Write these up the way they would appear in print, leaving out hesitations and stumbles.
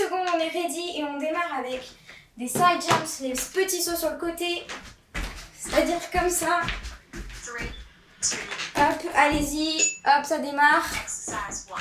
secondes, on est ready et on démarre avec des side jumps, les petits sauts sur le côté, c'est-à-dire comme ça. 3, 2, Hop, allez-y, hop, ça démarre. exercise 1.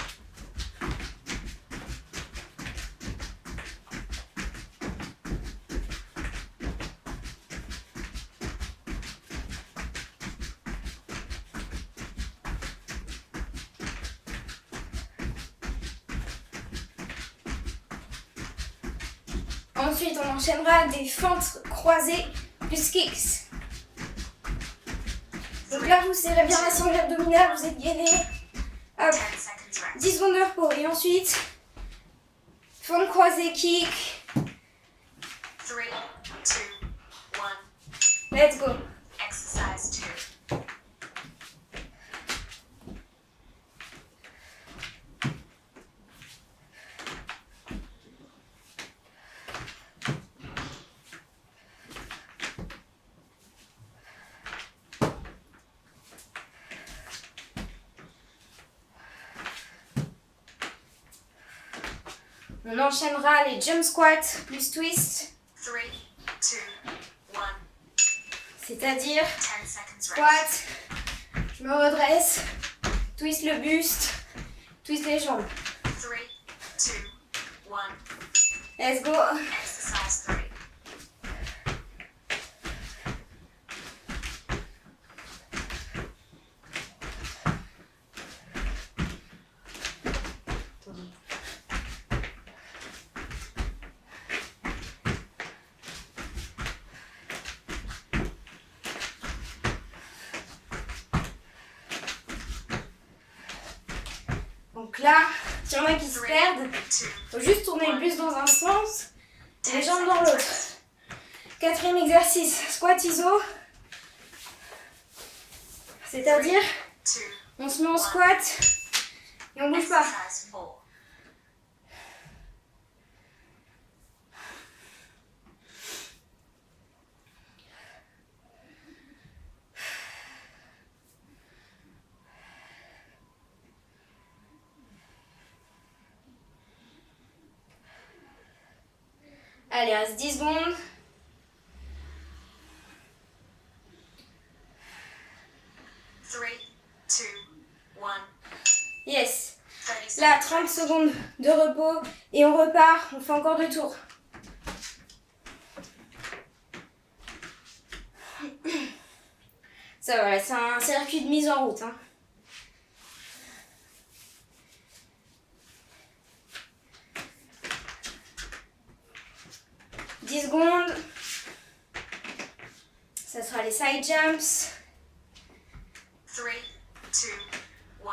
Ensuite, on enchaînera des fentes croisées plus kicks. Donc là, vous serrez bien la sangle abdominale, vous êtes gainé. Hop, 10 seconds rest. 10 secondes de repos. Et ensuite, fente croisée, kick. 3, 2, 1. Let's go. Exercise 2. On enchaînera les jump squats plus twist. 3, 2, 1. C'est-à-dire 10 seconds rest. squat, je me redresse, twist le buste, twist les jambes. 3, 2, 1. Let's go. Exercise 3. Donc là, s'il y en a qui se 3, perdent, 2, faut juste tourner le buste dans un sens et les jambes dans l'autre. Quatrième exercice, squat iso. C'est-à-dire, 2. on se met en squat et on bouge pas. Exercise 4. Allez, il reste 10 secondes. 3, 2, 1. Yes. 30 Là, seconds 30 rest. secondes de repos et on repart. On fait encore 2 tours. Ça va, c'est un circuit de mise en route. Hein. Secondes. Ça sera les side jumps. 3, 2,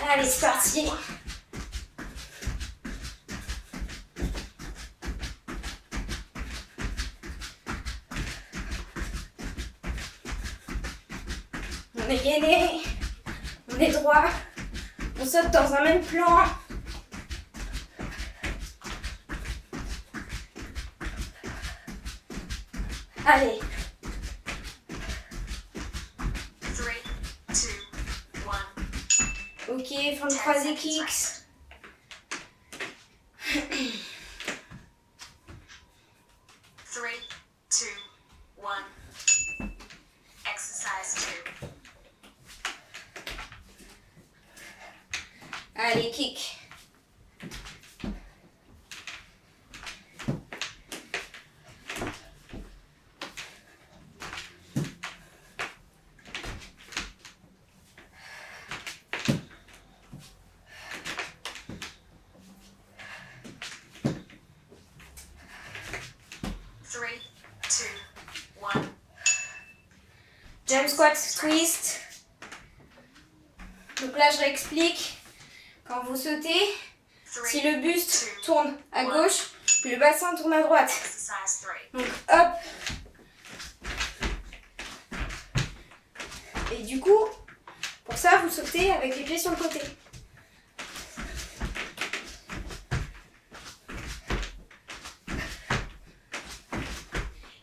1. Allez, c'est parti. On est gainé. On est droit. On saute dans un même plan. Allez. 3, 2, 1. Ok, fin de croisée kicks. 3, 2, 1. Exercise 2. Allez, kick. Jump squat, twist. Donc là, je réexplique. Quand vous sautez, si le buste tourne à gauche, le bassin tourne à droite. Exercise 3. Donc hop. Et du coup, pour ça, vous sautez avec les pieds sur le côté.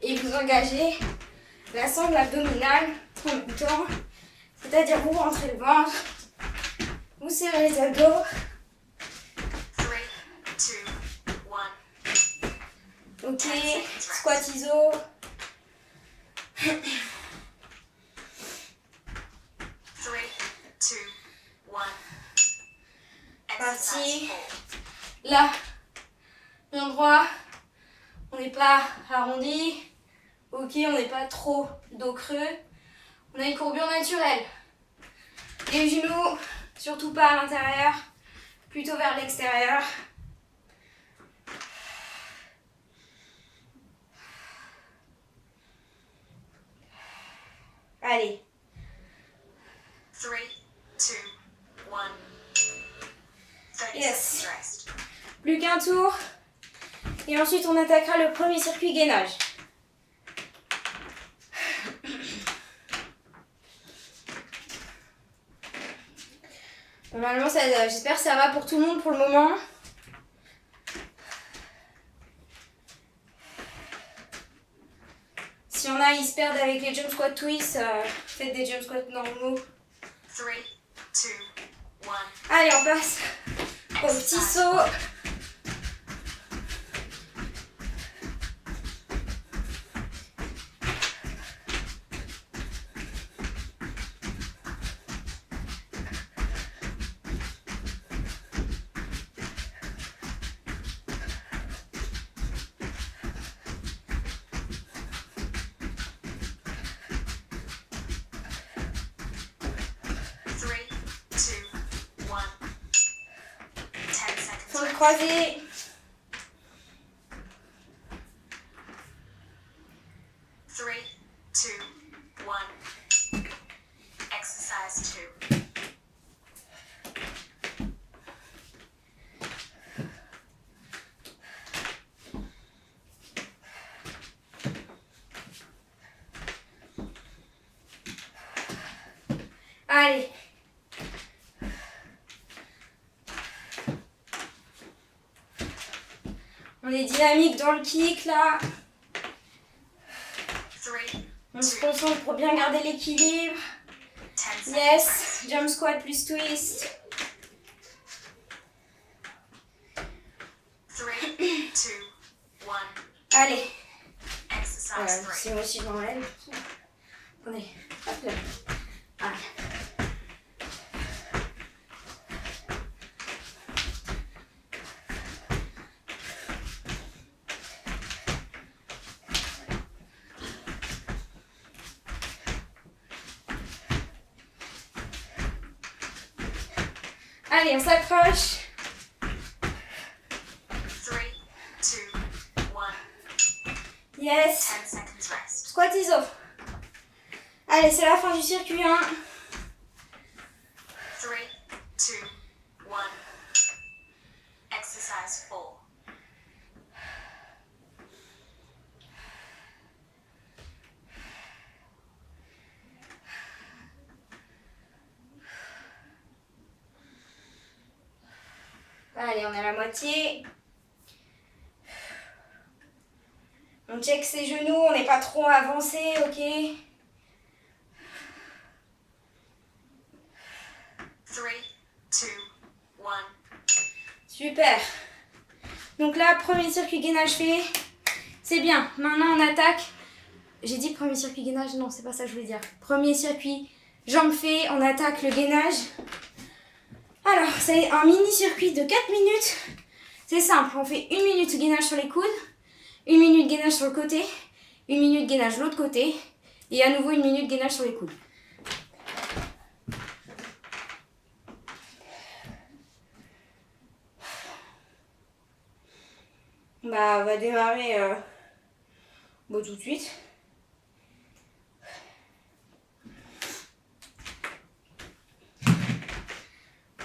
Et vous engagez la sangle abdominale en même temps. C'est-à-dire vous rentrez le ventre, vous serrez les abdos. 3, 2, 1. Ok, squat iso. 3, 2, 1. Exercise Parti. 4. Là, pied droit, on n'est pas arrondi. Ok, on n'est pas trop dos creux. On a une courbure naturelle. Les genoux, surtout pas à l'intérieur, plutôt vers l'extérieur. Allez. 3, 2, 1. 30 Yes. seconds rest. Plus qu'un tour. Et ensuite, on attaquera le premier circuit gainage. Normalement, j'espère que ça va pour tout le monde pour le moment. Si on a, ils se perdent avec les jump squat twists, faites des jump squats normaux. 3, 2, 1. Allez, on passe au petit saut. Croisé. 3, 2, 1. Exercise 2. Allez. On est dynamique dans le kick là. 3, On se concentre pour bien garder l'équilibre. 10 seconds Yes. rest. Jump squat plus twist. 3, 2, 1. Allez. Exercise Voilà, 3. c'est moi aussi dans l'aile. Attendez. Hop là. Allez. Allez, on s'accroche. 3, 2, 1. Yes. 10 seconds rest. Squat iso. Allez, c'est la fin du circuit 1. 3, 2, 1. Exercise 4. Allez, on est à la moitié. On check ses genoux, on n'est pas trop avancé, ok? 3, 2, 1. Super. Donc là, premier circuit gainage fait. C'est bien. Maintenant, on attaque. J'ai dit premier circuit gainage? Non, c'est pas ça que je voulais dire. Premier circuit jambes fait, on attaque le gainage. Alors, c'est un mini-circuit de 4 minutes. C'est simple, on fait 1 minute gainage sur les coudes, 1 minute gainage sur le côté, 1 minute gainage de l'autre côté, et à nouveau 1 minute gainage sur les coudes. Bah, on va démarrer tout de suite.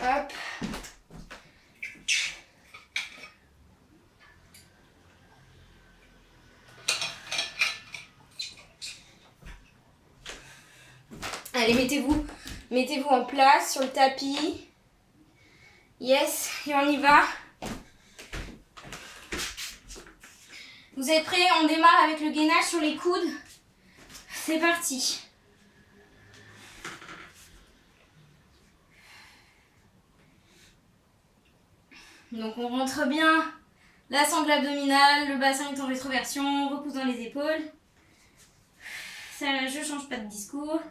Hop. Allez, mettez-vous en place sur le tapis. Yes, et on y va. Vous êtes prêts? On démarre avec le gainage sur les coudes. C'est parti. Donc on rentre bien la sangle abdominale, le bassin est en rétroversion, on repousse dans les épaules. Ça, je change pas de discours.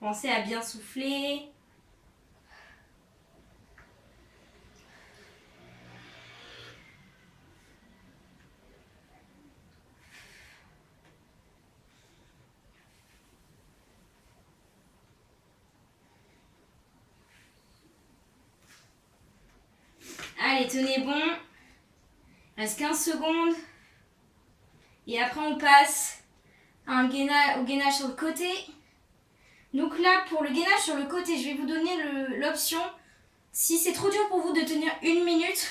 Pensez à bien souffler. Allez, tenez bon. Il reste 15 secondes. Et après, on passe au gainage sur le côté. Donc là, pour le gainage sur le côté, je vais vous donner l'option. Si c'est trop dur pour vous de tenir 1 minute,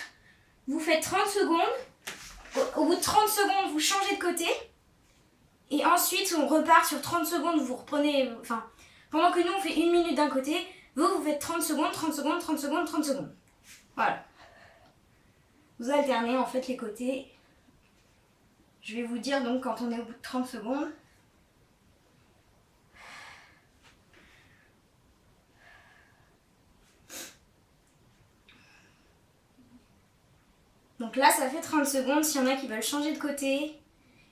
vous faites 30 secondes. Au bout de 30 secondes, vous changez de côté. Et ensuite, on repart sur 30 secondes. Vous reprenez... Enfin, pendant que nous, on fait 1 minute d'un côté, vous faites 30 secondes, 30 secondes, 30 secondes, 30 secondes. Voilà. Vous alternez en fait les côtés. Je vais vous dire donc quand on est au bout de 30 secondes. Donc là, ça fait 30 secondes. S'il y en a qui veulent changer de côté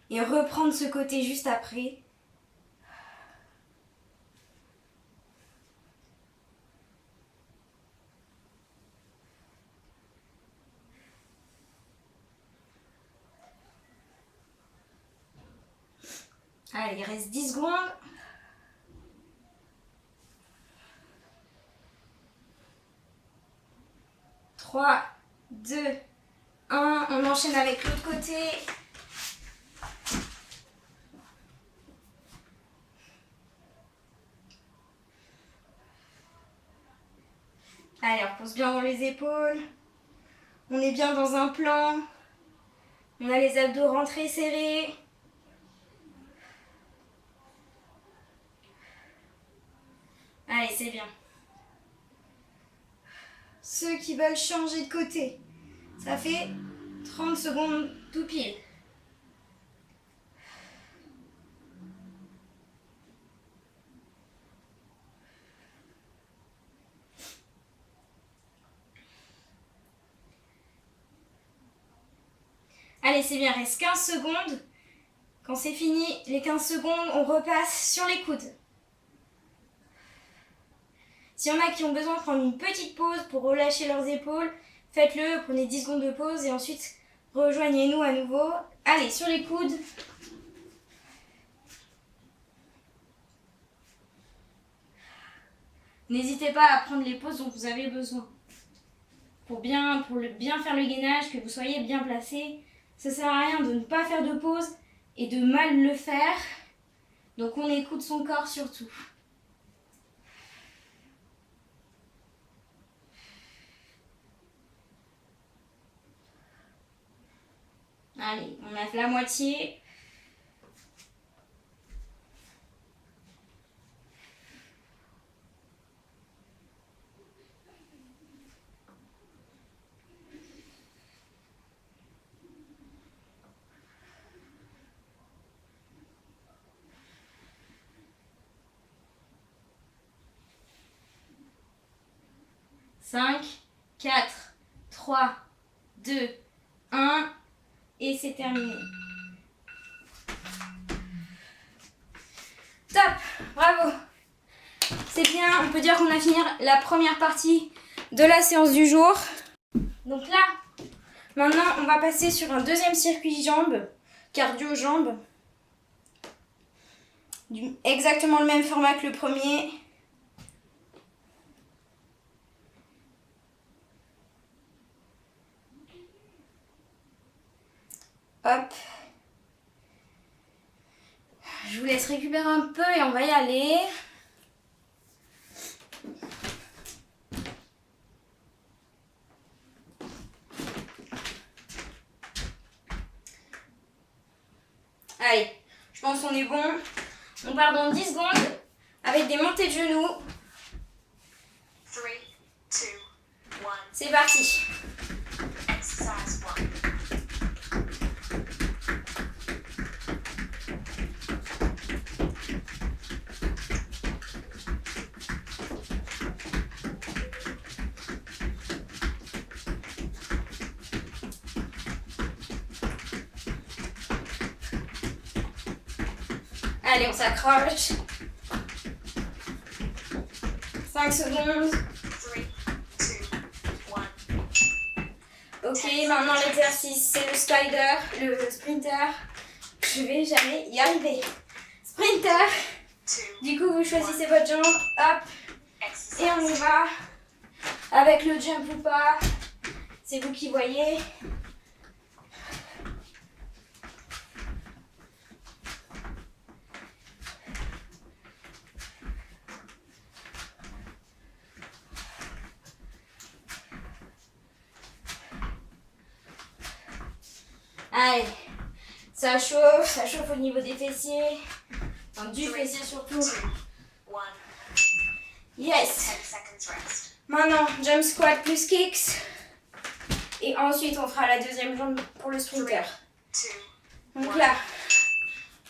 et reprendre ce côté juste après. Allez, il reste 10 secondes. Trois, 2, 1. On enchaîne avec l'autre côté. Allez, on repose bien dans les épaules. On est bien dans un plan. On a les abdos rentrés serrés. Allez, c'est bien. Ceux qui veulent changer de côté, ça fait 30 secondes tout pile. Allez, c'est bien, reste 15 secondes. Quand c'est fini, les 15 secondes, on repasse sur les coudes. S'il y en a qui ont besoin de prendre une petite pause pour relâcher leurs épaules, faites-le, prenez 10 secondes de pause et ensuite rejoignez-nous à nouveau. Allez, sur les coudes. N'hésitez pas à prendre les pauses dont vous avez besoin. Pour bien faire le gainage, que vous soyez bien placé. Ça ne sert à rien de ne pas faire de pause et de mal le faire. Donc on écoute son corps surtout. Allez, on a fait la moitié. Cinq, 4, 3, 2, 1. Et c'est terminé. Top, bravo. C'est bien, on peut dire qu'on a fini la première partie de la séance du jour. Donc là, maintenant on va passer sur un deuxième circuit jambes, cardio jambes. Exactement le même format que le premier. Hop. Je vous laisse récupérer un peu et on va y aller. Allez, je pense qu'on est bon. On part dans 10 secondes avec des montées de genoux. 3, 2, 1. C'est parti. Exercise 1. Allez, on s'accroche. 5 secondes. 3, 2, 1. Ok, maintenant l'exercice, c'est le spider, le sprinter. Je vais jamais y arriver. Sprinter. 2. Du coup, vous choisissez votre jambe. Hop. Et on y va. Avec le jump ou pas. C'est vous qui voyez. Allez, ça chauffe au niveau des fessiers, enfin, du fessier surtout. 2, 1. Yes. 10 seconds rest. Maintenant, jump squat plus kicks. Et ensuite, on fera la deuxième jambe pour le sprinter. 2. Donc là,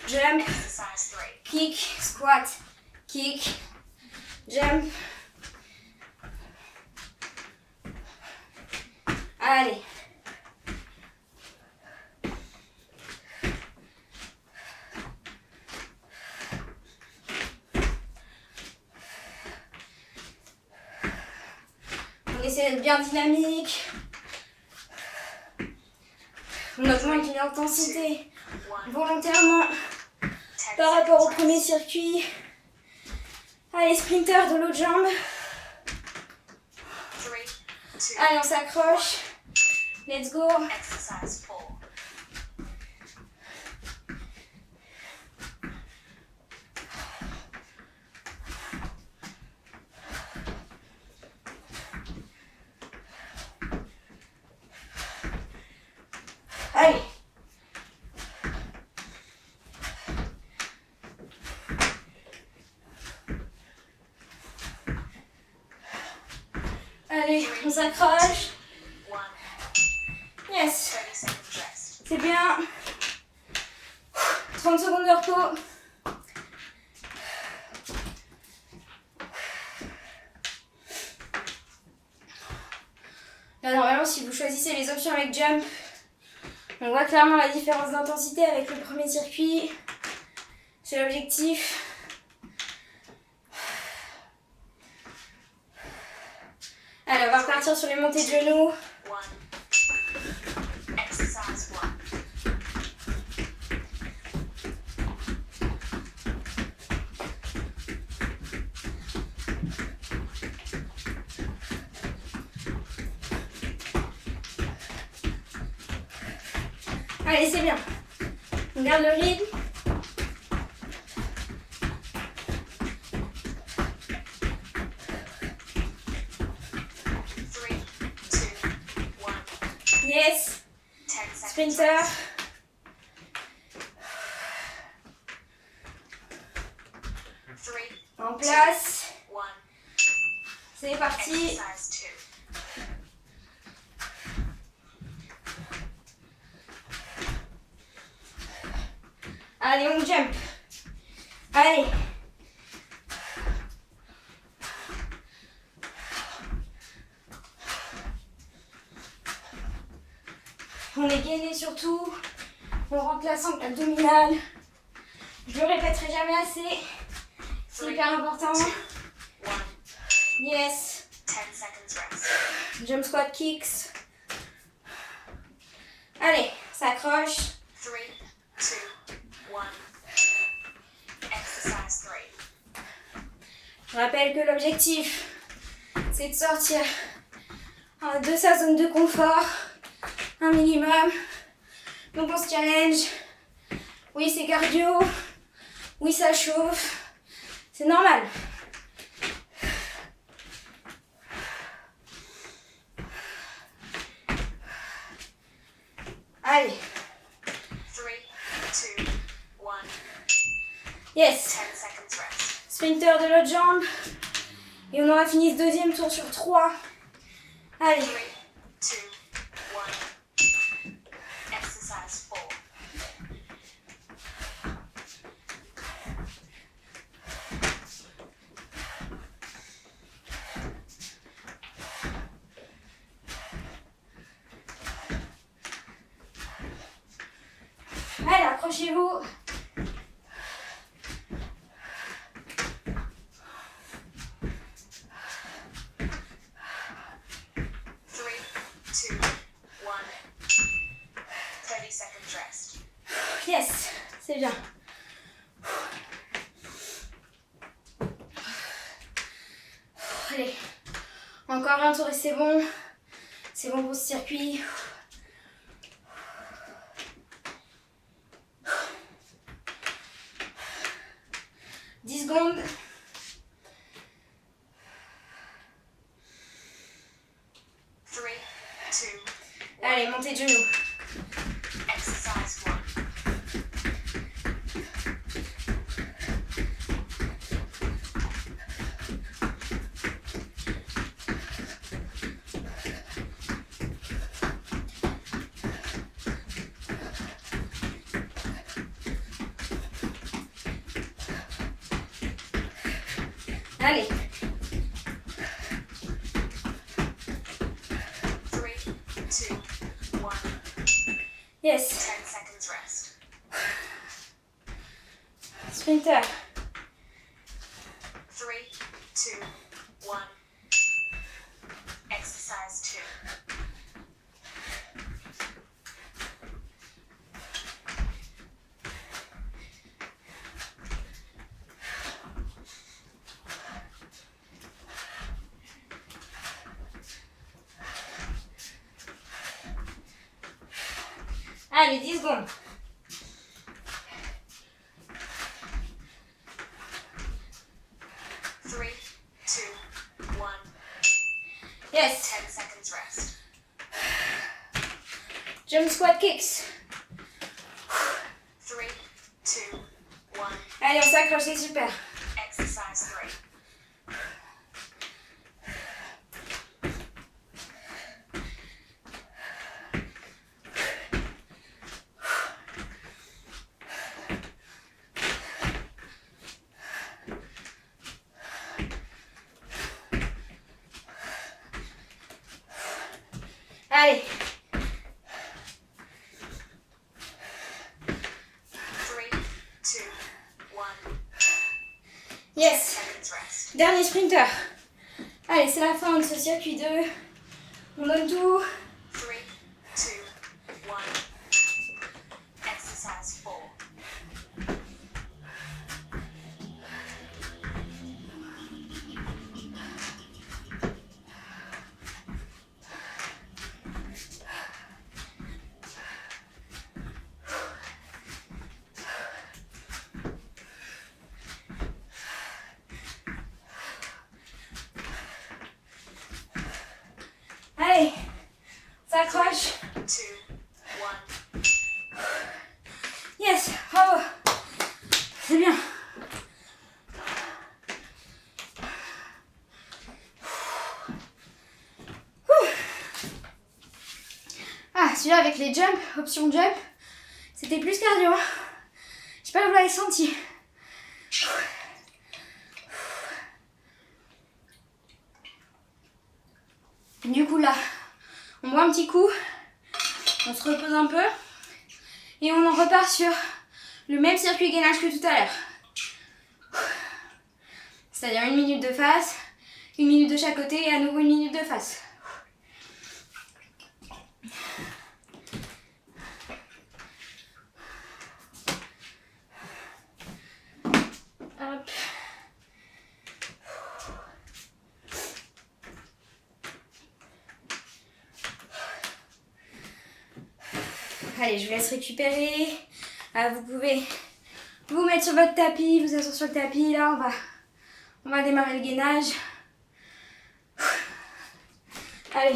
jump, Exercise 3. kick, squat, kick, jump. Allez. On essaie d'être bien dynamique. On augmente l'intensité 1. volontairement 10 par rapport au seconds premier rest. circuit. Allez, sprinter de l'autre jambe. 3, 2. Allez, on s'accroche. Let's go. Exercise 4. Allez. Allez, on s'accroche. 1. Yes. 30 seconds rest. C'est bien. 30 secondes de repos. Là, normalement, si vous choisissez les options avec jump, on voit clairement la différence d'intensité avec le premier circuit. C'est l'objectif. Allez, on va repartir sur les montées de genoux. 1. Exercise 1. Allez, c'est bien. On garde le rythme. Three, two, one. Yes. 10 seconds Sprinter. rest. 3, En place. 1. C'est parti. Exercise 2. Allez, on jump. Allez. On est gainé surtout. On rentre la sangle abdominale. Je le répéterai jamais assez. C'est hyper important. 2, 1. Yes. 10 seconds rest. Jump squat kicks. Allez, s'accroche. 3, 2, 1. Exercise 3. Je rappelle que l'objectif, c'est de sortir de sa zone de confort, un minimum. Donc on se challenge. Oui, c'est cardio. Oui, ça chauffe. C'est normal. Allez. 3, 2, 1. Yes. 10 seconds rest. Sprinter de l'autre jambe. Et on aura fini ce deuxième tour sur 3. Allez. 3, 2, 1. Exercise 4. Allez, accrochez-vous. C'est bien. Allez. Encore un tour et c'est bon. C'est bon pour ce circuit. 10 secondes. Allez, montez de genoux. Exercise 1. Allez. 3, 2, 1. Yes. 10 seconds rest. Sprinter. 3, 2, 1. Exercise 2. Allez, 10 secondes. Three, two, 1. Yes. 10 seconds rest. Jump squat kicks. 3, 2, 1. Allez, on s'accroche, c'est super. Exercise 3. Allez. 3, 2, 1. Yes. 10 seconds rest. Dernier sprinter. Allez, c'est la fin de ce circuit 2. On donne tout. 3, 2, 1. Exercise 4. Allez. On s'accroche. 2, 1. Yes. Bravo. C'est bien. Ah, celui-là avec les jumps, option jump, c'était plus cardio. Je sais pas si vous l'avez senti. Du coup là, on boit un petit coup, on se repose un peu et on en repart sur le même circuit gainage que tout à l'heure. C'est-à-dire 1 minute de face, 1 minute de chaque côté et à nouveau 1 minute de face. Hop. Allez, je vous laisse récupérer. Ah, vous pouvez vous mettre sur votre tapis, vous asseoir sur le tapis. Là, on va démarrer le gainage. Allez.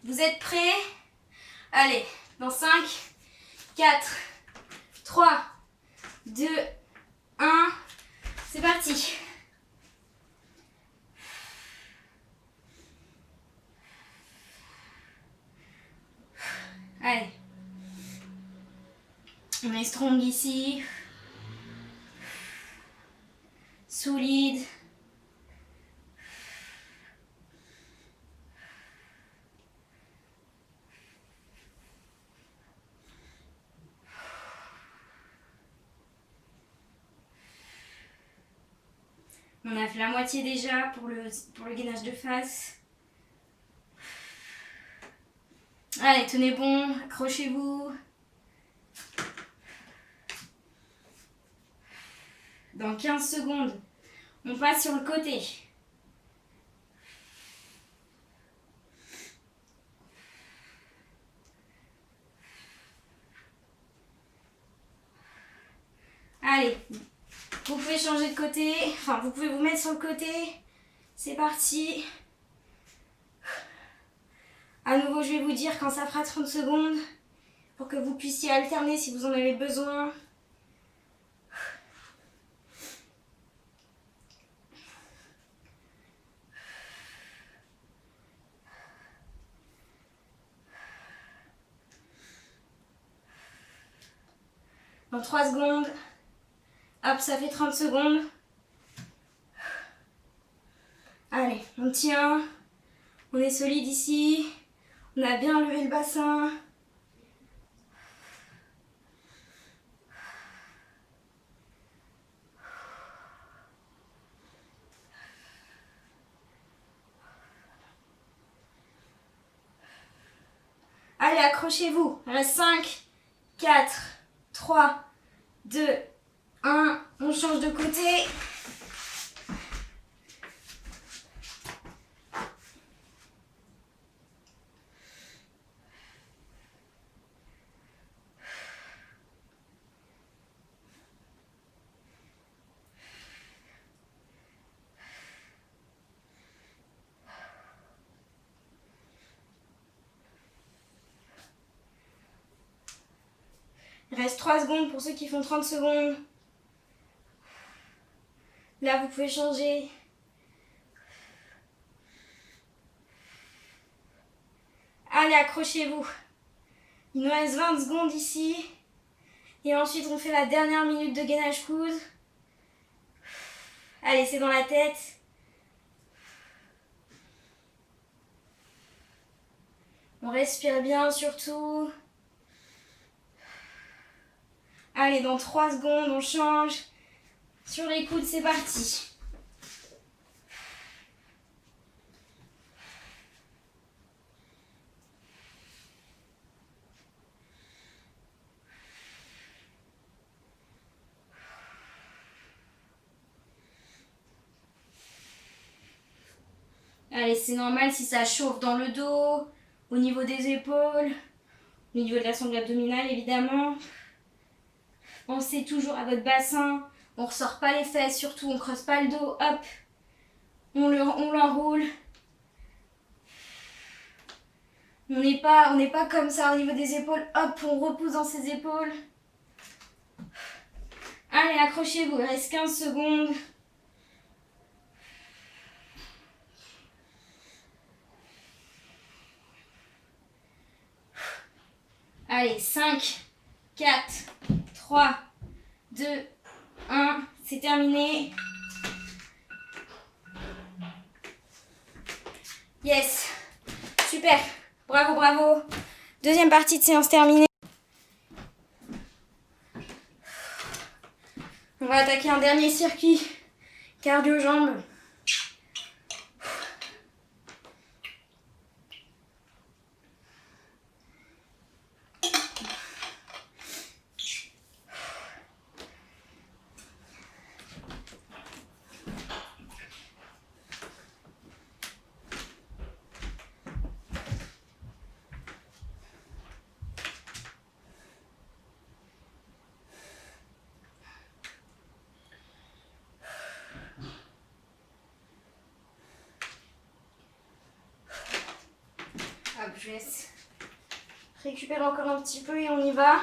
Vous êtes prêts? Allez, dans 5, 4, 3, 2, 1. C'est parti. Allez. On est strong ici. Solide. On a fait la moitié déjà pour le gainage de face. Allez, tenez bon, accrochez-vous. Dans 15 secondes, on passe sur le côté. Allez, vous pouvez changer de côté, enfin vous pouvez vous mettre sur le côté. C'est parti. À nouveau, je vais vous dire quand ça fera 30 secondes pour que vous puissiez alterner si vous en avez besoin. Dans 3 secondes. Hop, ça fait 30 secondes. Allez, on tient. On est solide ici. On a bien levé le bassin. Allez, accrochez-vous. Il reste 5, 4, 3, 2, 1. On change de côté. Il reste 3 secondes pour ceux qui font 30 secondes. Là, vous pouvez changer. Allez, accrochez-vous. Il nous reste 20 secondes ici. Et ensuite, on fait la dernière minute de gainage coude. Allez, c'est dans la tête. On respire bien surtout. Allez, dans 3 secondes, on change. Sur les coudes, c'est parti. Allez, c'est normal si ça chauffe dans le dos, au niveau des épaules, au niveau de la sangle abdominale évidemment. Pensez toujours à votre bassin, on ressort pas les fesses, surtout on creuse pas le dos, hop, on l'enroule. On n'est pas comme ça au niveau des épaules, hop, on repousse dans ses épaules. Allez, accrochez-vous, il reste 15 secondes. Allez, 5, 4, 3, 2, 1, c'est terminé. Yes, super, bravo, bravo. Deuxième partie de séance terminée. On va attaquer un dernier circuit cardio-jambes. Hop, je laisse récupérer encore un petit peu et on y va.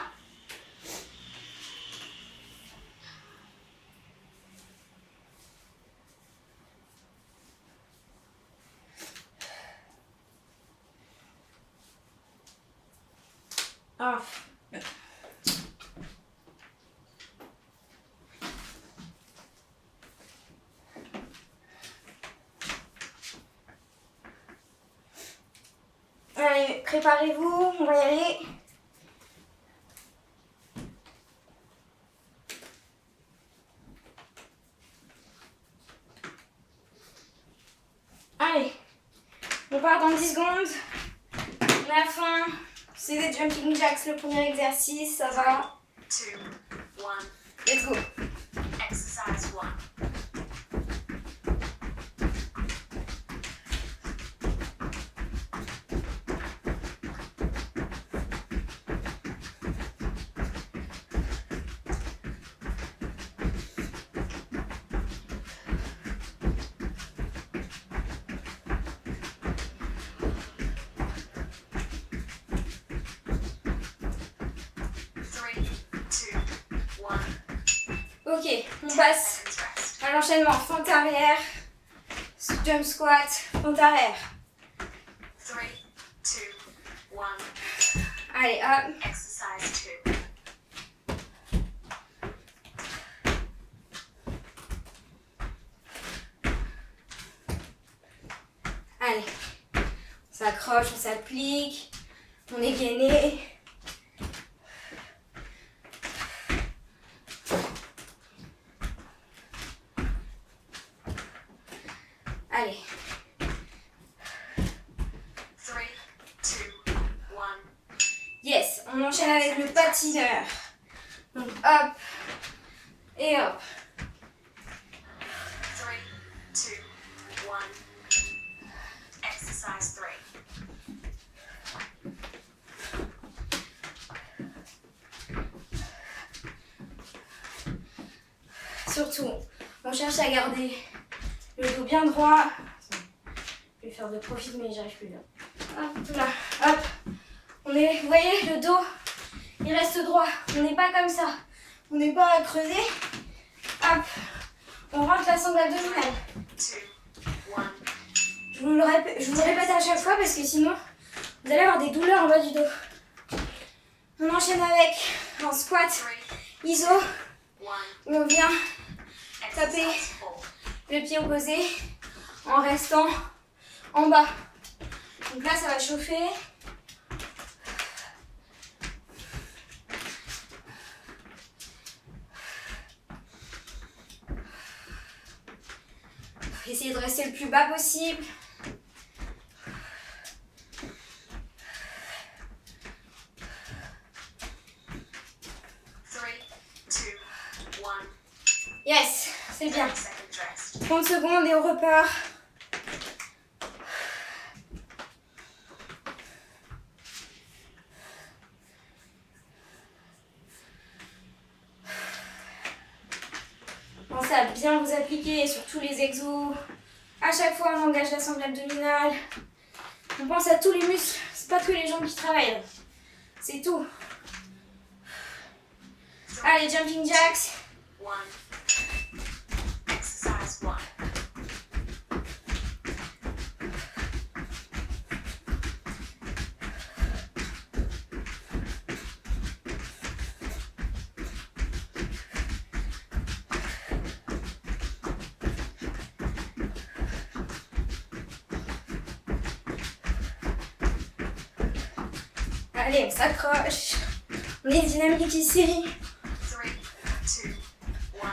Ah. Allez, préparez-vous, on va y aller. Allez, on part dans 10 secondes. On a faim. C'est des jumping jacks, le premier exercice, ça va. 2, 1. Let's go. Exercise 1. Ok, on passe à l'enchaînement. Fente arrière, jump squat, fente arrière. 3, 2, 1. Allez, hop. Exercise 2. Allez, on s'accroche, on s'applique, on est gainé. Allez. 3, 2, 1. Yes, on enchaîne avec le patineur. Donc hop et hop. 3, 2, 1. Exercise 3. Surtout, on cherche à garder le dos bien droit. Je vais faire de profil mais j'y arrive plus là. Hop là, hop. On est, vous voyez, le dos, il reste droit. On n'est pas comme ça. On n'est pas à creuser. Hop. On rentre la sangle abdominale. 2, 1. Je vous le répète à chaque fois parce que sinon, vous allez avoir des douleurs en bas du dos. On enchaîne avec un squat 3, iso 1. où on vient taper Exercise 4. le pied opposé en restant en bas. Donc là, ça va chauffer. Essayez de rester le plus bas possible. Yes, c'est bien. 30 secondes et on repart. Pensez à bien vous appliquer sur tous les exos. À chaque fois, on engage la sangle abdominale. On pense à tous les muscles. C'est pas que les jambes qui travaillent. C'est tout. Allez, jumping jacks. 1. Exercise 1. Allez, on s'accroche. On est dynamique ici. 3, 2, 1.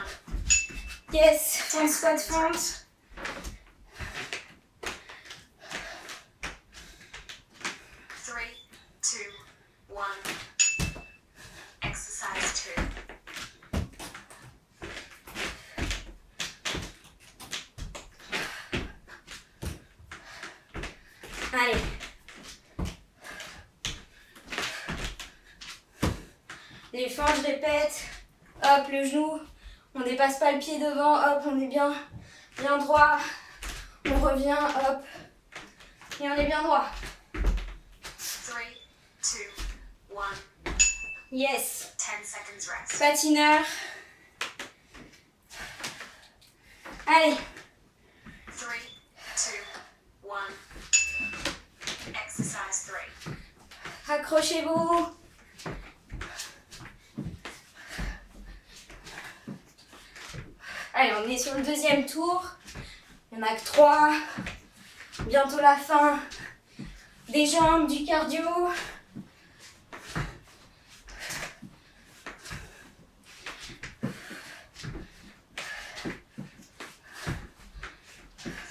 Yes, fente, squat, fente. 3, 2, 1. Exercise 2. Allez. Les fentes, je répète. Hop, le genou. On dépasse pas le pied devant. Hop, on est bien droit. On revient, hop. Et on est bien droit. 3, 2, 1. Yes. 10 seconds rest. Patineur. Allez. 3, 2, 1. Exercise 3. Accrochez-vous. Allez, on est sur le deuxième tour. Il n'y en a que 3. Bientôt la fin. Des jambes, du cardio.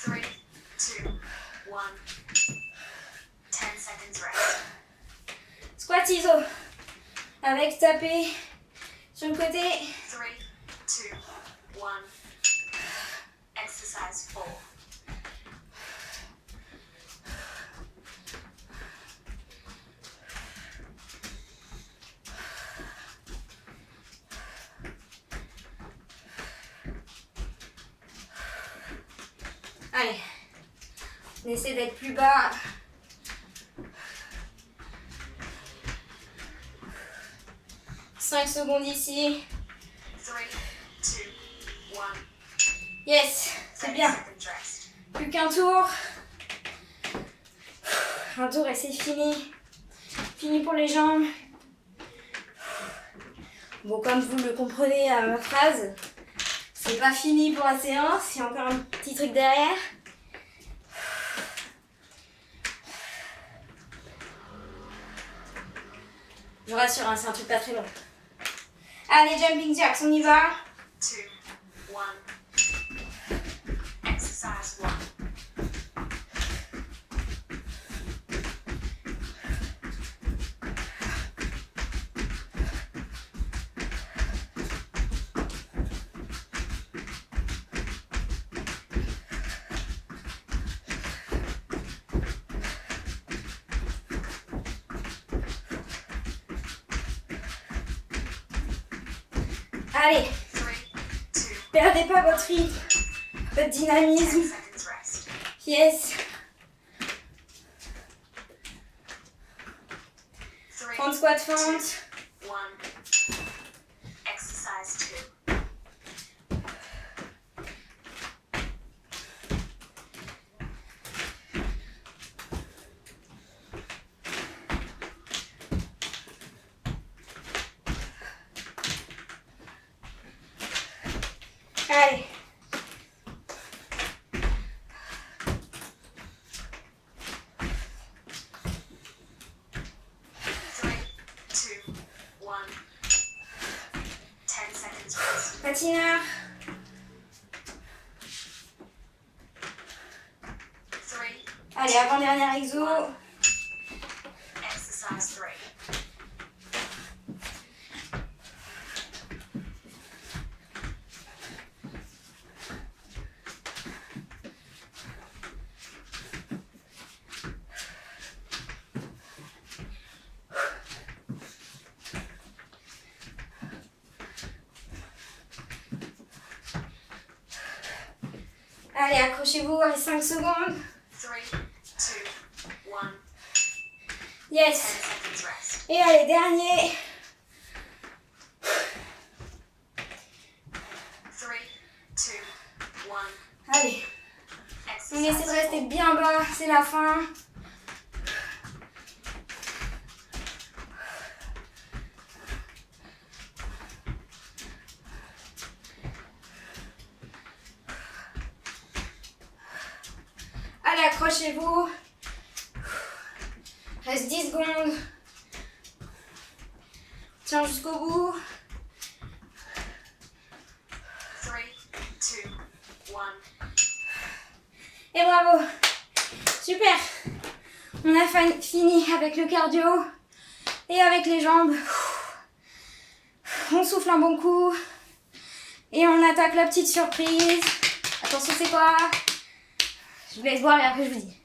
Three, 2, 1. 10 seconds rest. ciseaux. Avec taper sur le côté. 3, 2, 1. Exercise 4. Allez, on essaie d'être plus bas. Cinq secondes ici. 3, 2, 1. Yes, c'est 30 bien. seconds rest. Plus qu'un tour. Un tour et c'est fini. Fini pour les jambes. Bon, comme vous le comprenez à ma phrase, c'est pas fini pour la séance. Il y a encore un petit truc derrière. Je vous rassure, hein, c'est un truc pas très long. Allez, jumping jacks, on y va. 2, 1. Exercise 1. Allez, 3, 2, perdez pas votre rythme, votre 10 dynamisme. seconds rest. Yes. 3, 30 squats fentes. 1. Exercise 2. Allez. Three, two, 1. 10 seconds rest. Patineur. 3, Allez, avant-dernière exo. exercise 3. Allez, accrochez-vous, allez, 5 secondes. 3, 2, 1. 10 Yes. seconds rest. Et allez, dernier. 3, 2, 1. Allez, on essaie de Exercise rester 4. bien bas, c'est la fin. Allez, accrochez-vous. Reste 10 secondes. Tiens jusqu'au bout. 3, 2, 1. Et bravo. Super. On a fini avec le cardio et avec les jambes. On souffle un bon coup. Et on attaque la petite surprise. Attention, c'est quoi? Je vous laisse voir et après je vous dis.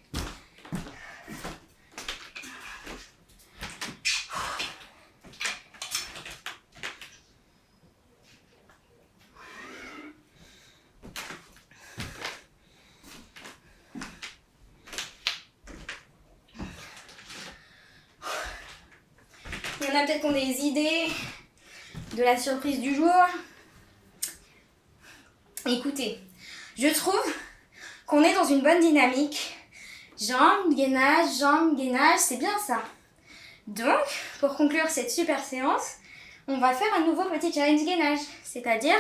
Il y en a peut-être qui ont des idées de la surprise du jour. Écoutez, je trouve qu'on est dans une bonne dynamique. Jambes, gainage, c'est bien ça. Donc, pour conclure cette super séance, on va faire un nouveau petit challenge gainage. C'est-à-dire,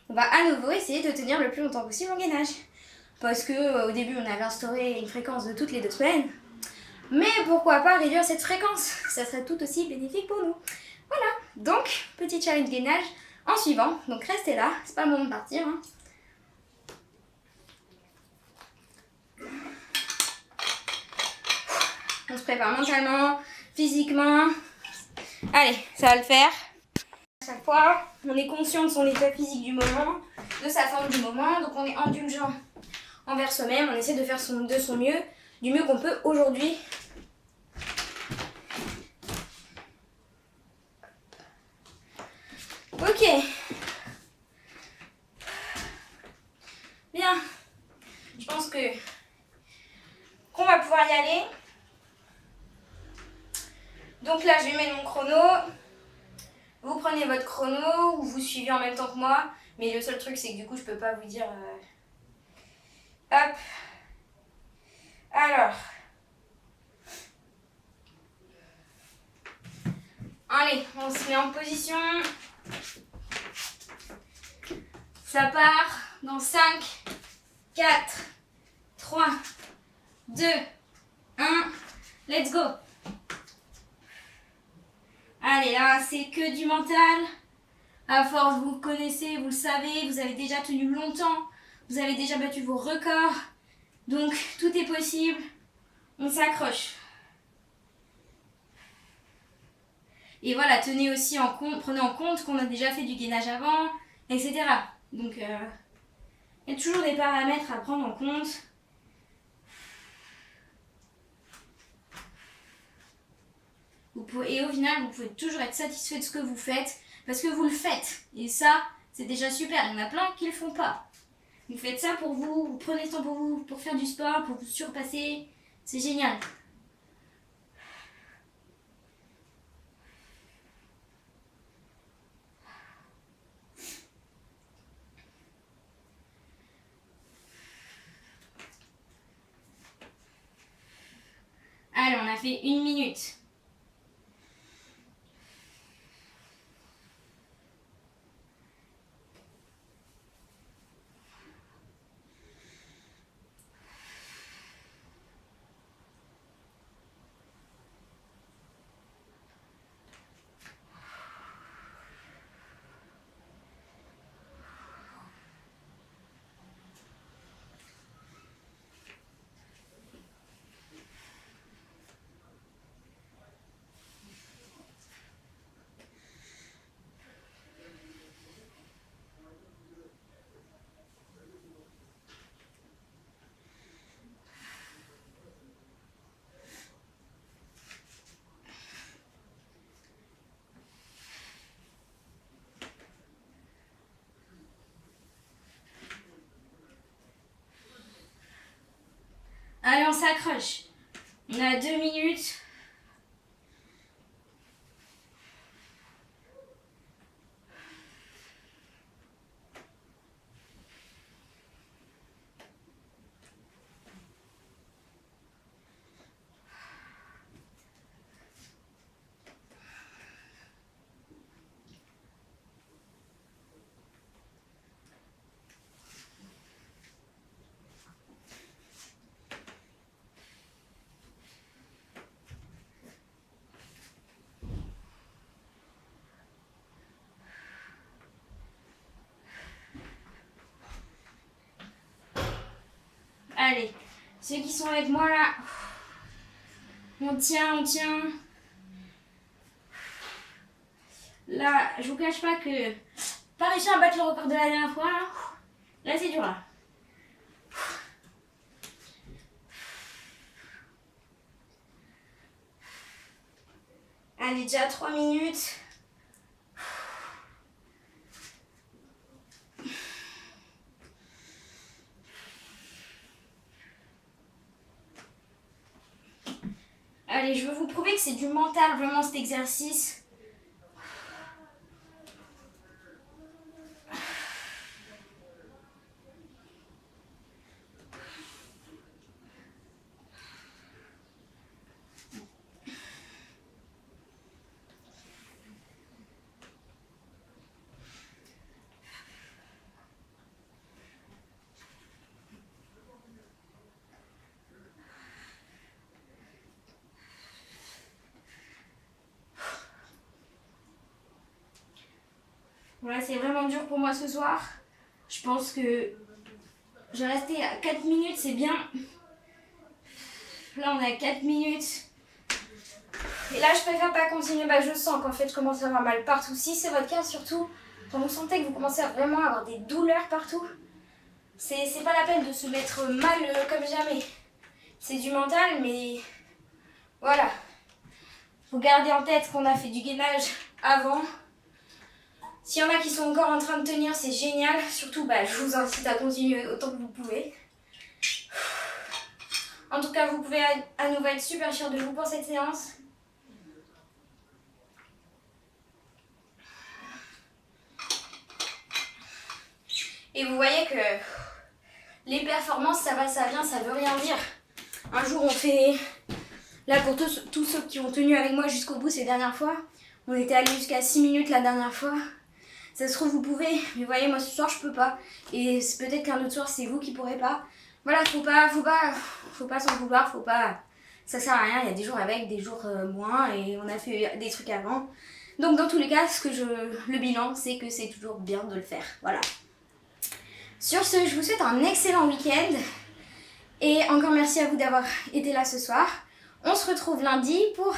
on va à nouveau essayer de tenir le plus longtemps possible en gainage. Parce que au début, on avait instauré une fréquence de toutes les 2 semaines. Mais pourquoi pas réduire cette fréquence? Ça serait tout aussi bénéfique pour nous. Voilà, donc, petit challenge gainage en suivant. Donc restez là, c'est pas le moment de partir. Hein. On se prépare mentalement, physiquement. Allez, ça va le faire. À chaque fois, on est conscient de son état physique du moment, de sa forme du moment, donc on est indulgent envers soi-même, on essaie de faire de son mieux, du mieux qu'on peut aujourd'hui. Ok. Bien. Je pense qu'on va pouvoir y aller. Donc là, je vais mettre mon chrono. Vous prenez votre chrono ou vous suivez en même temps que moi. Mais le seul truc, c'est que du coup, je peux pas vous dire... Hop. Alors. Allez, on se met en position. Ça part dans 5, 4, 3, 2, 1. Let's go. Allez, là, c'est que du mental. À force, vous le connaissez, vous le savez, vous avez déjà tenu longtemps. Vous avez déjà battu vos records. Donc, tout est possible. On s'accroche. Et voilà, tenez aussi en compte, prenez en compte qu'on a déjà fait du gainage avant, etc. Donc, il y a toujours des paramètres à prendre en compte. Et au final, vous pouvez toujours être satisfait de ce que vous faites, parce que vous le faites. Et ça, c'est déjà super. Il y en a plein qui ne le font pas. Vous faites ça pour vous, vous prenez le temps pour vous, pour faire du sport, pour vous surpasser. C'est génial. Allez, on a fait 1 minute. Allez, on s'accroche. On a 2 minutes. Allez, ceux qui sont avec moi là, on tient, on tient. Là, je vous cache pas que pas réussi à battre le record de la dernière fois là. Là, c'est dur là. Allez, déjà 3 minutes. Allez, je veux vous prouver que c'est du mental vraiment cet exercice. Voilà, c'est vraiment dur pour moi ce soir. Je pense que j'ai resté à 4 minutes, c'est bien. Là, on est à 4 minutes. Et là, je préfère pas continuer. Bah, je sens qu'en fait, je commence à avoir mal partout. Si c'est votre cas, surtout, quand vous sentez que vous commencez à vraiment avoir des douleurs partout, c'est pas la peine de se mettre mal comme jamais. C'est du mental, mais voilà. Faut garder en tête qu'on a fait du gainage avant. S'il y en a qui sont encore en train de tenir, c'est génial. Surtout, bah, je vous incite à continuer autant que vous pouvez. En tout cas, vous pouvez à nouveau être super fiers de vous pour cette séance. Et vous voyez que les performances, ça va, ça vient, ça veut rien dire. Un jour, on fait... Là, pour tous ceux qui ont tenu avec moi jusqu'au bout ces dernières fois, on était allé jusqu'à 6 minutes la dernière fois. Ça se trouve, vous pouvez, mais vous voyez, moi ce soir, je peux pas. Et peut-être qu'un autre soir, c'est vous qui pourrez pas. Voilà, faut pas s'en vouloir, faut pas... Ça sert à rien, il y a des jours avec, des jours moins, et on a fait des trucs avant. Donc dans tous les cas, le bilan, c'est que c'est toujours bien de le faire. Voilà. Sur ce, je vous souhaite un excellent week-end. Et encore merci à vous d'avoir été là ce soir. On se retrouve lundi pour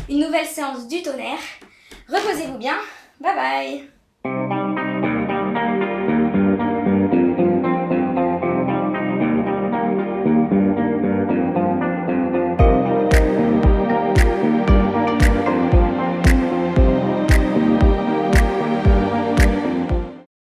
une nouvelle séance du tonnerre. Reposez-vous bien. Bye bye.